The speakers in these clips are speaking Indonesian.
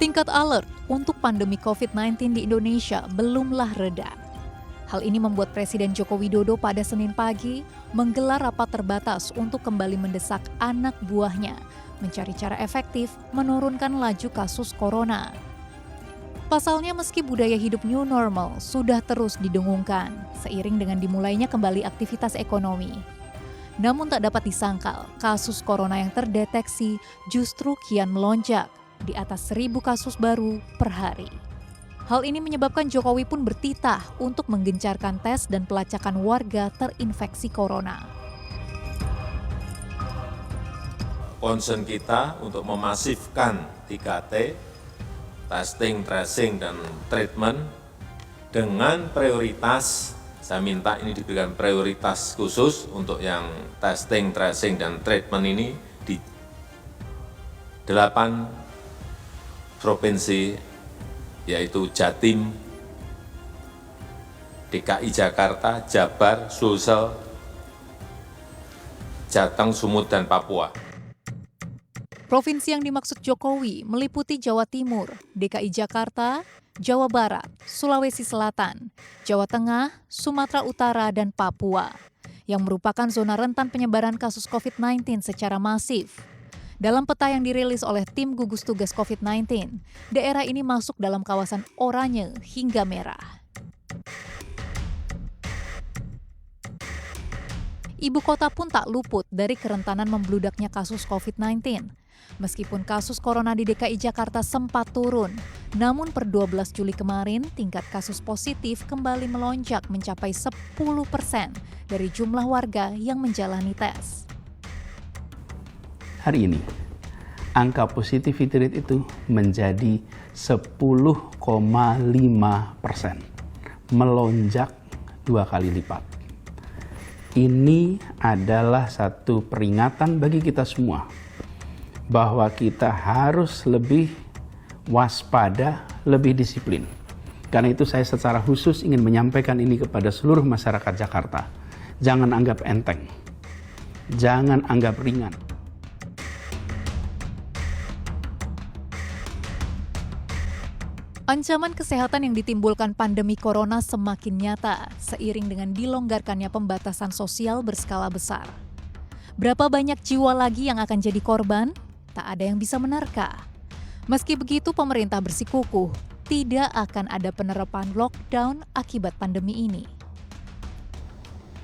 Tingkat alert untuk pandemi COVID-19 di Indonesia belumlah reda. Hal ini membuat Presiden Joko Widodo pada Senin pagi menggelar rapat terbatas untuk kembali mendesak anak buahnya mencari cara efektif menurunkan laju kasus corona. Pasalnya meski budaya hidup new normal sudah terus didengungkan seiring dengan dimulainya kembali aktivitas ekonomi. Namun tak dapat disangkal, kasus corona yang terdeteksi justru kian melonjak di atas 1.000 kasus baru per hari. Hal ini menyebabkan Jokowi pun bertitah untuk menggencarkan tes dan pelacakan warga terinfeksi corona. Concern kita untuk memasifkan 3T, testing, tracing, dan treatment dengan prioritas, saya minta ini diberikan prioritas khusus untuk yang testing, tracing, dan treatment ini di 8 provinsi, yaitu Jatim, DKI Jakarta, Jabar, Sulsel, Jateng, Sumut, dan Papua. Provinsi yang dimaksud Jokowi meliputi Jawa Timur, DKI Jakarta, Jawa Barat, Sulawesi Selatan, Jawa Tengah, Sumatera Utara, dan Papua, yang merupakan zona rentan penyebaran kasus COVID-19 secara masif. Dalam peta yang dirilis oleh tim gugus tugas COVID-19, daerah ini masuk dalam kawasan oranye hingga merah. Ibu kota pun tak luput dari kerentanan membludaknya kasus COVID-19. Meskipun kasus corona di DKI Jakarta sempat turun, namun per 12 Juli kemarin tingkat kasus positif kembali melonjak mencapai 10% dari jumlah warga yang menjalani tes. Hari ini, angka positivity rate itu menjadi 10,5%, melonjak 2 kali lipat. Ini adalah satu peringatan bagi kita semua, bahwa kita harus lebih waspada, lebih disiplin. Karena itu saya secara khusus ingin menyampaikan ini kepada seluruh masyarakat Jakarta. Jangan anggap enteng, jangan anggap ringan. Ancaman kesehatan yang ditimbulkan pandemi corona semakin nyata seiring dengan dilonggarkannya pembatasan sosial berskala besar. Berapa banyak jiwa lagi yang akan jadi korban? Tak ada yang bisa menerka. Meski begitu, pemerintah bersikukuh tidak akan ada penerapan lockdown akibat pandemi ini.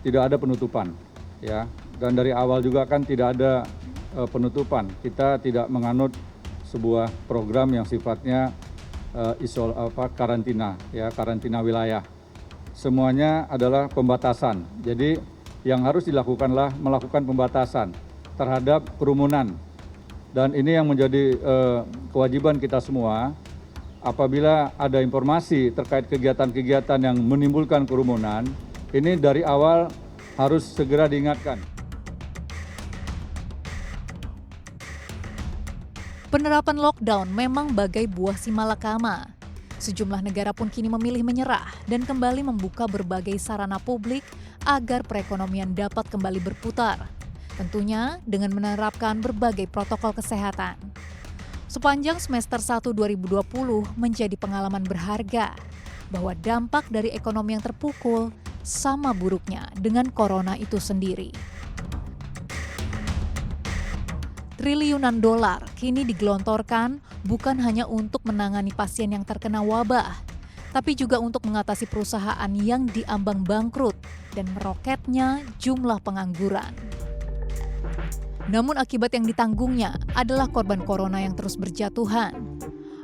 Tidak ada penutupan, ya. Dan dari awal juga kan tidak ada penutupan. Kita tidak menganut sebuah program yang sifatnya karantina, ya, karantina wilayah. Semuanya adalah pembatasan. Jadi yang harus dilakukanlah melakukan pembatasan terhadap kerumunan. Dan ini yang menjadi kewajiban kita semua. Apabila ada informasi terkait kegiatan-kegiatan yang menimbulkan kerumunan, ini dari awal harus segera diingatkan. Penerapan lockdown memang bagai buah si malakama. Sejumlah negara pun kini memilih menyerah dan kembali membuka berbagai sarana publik agar perekonomian dapat kembali berputar. Tentunya dengan menerapkan berbagai protokol kesehatan. Sepanjang semester 1 2020 menjadi pengalaman berharga bahwa dampak dari ekonomi yang terpukul sama buruknya dengan corona itu sendiri. Triliunan dolar kini digelontorkan bukan hanya untuk menangani pasien yang terkena wabah, tapi juga untuk mengatasi perusahaan yang diambang bangkrut dan meroketnya jumlah pengangguran. Namun akibat yang ditanggungnya adalah korban corona yang terus berjatuhan.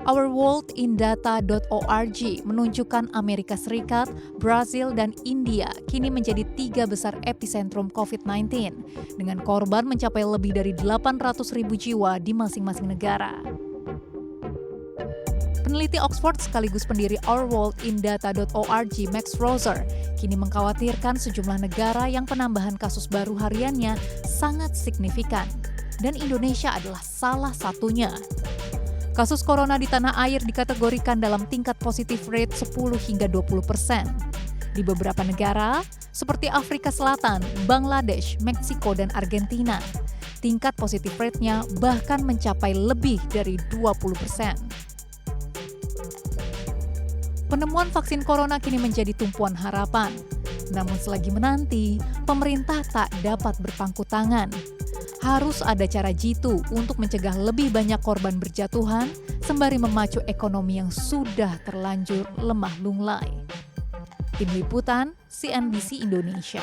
Ourworldindata.org menunjukkan Amerika Serikat, Brasil, dan India kini menjadi 3 besar epicentrum COVID-19 dengan korban mencapai lebih dari 800.000 jiwa di masing-masing negara. Peneliti Oxford sekaligus pendiri Ourworldindata.org, Max Roser, kini mengkhawatirkan sejumlah negara yang penambahan kasus baru hariannya sangat signifikan, dan Indonesia adalah salah satunya. Kasus corona di tanah air dikategorikan dalam tingkat positif rate 10 hingga 20%. Di beberapa negara, seperti Afrika Selatan, Bangladesh, Meksiko, dan Argentina, tingkat positif rate-nya bahkan mencapai lebih dari 20%. Penemuan vaksin corona kini menjadi tumpuan harapan. Namun selagi menanti, pemerintah tak dapat berpangku tangan. Harus ada cara jitu untuk mencegah lebih banyak korban berjatuhan, sembari memacu ekonomi yang sudah terlanjur lemah lunglai. Tim Liputan, CNBC Indonesia.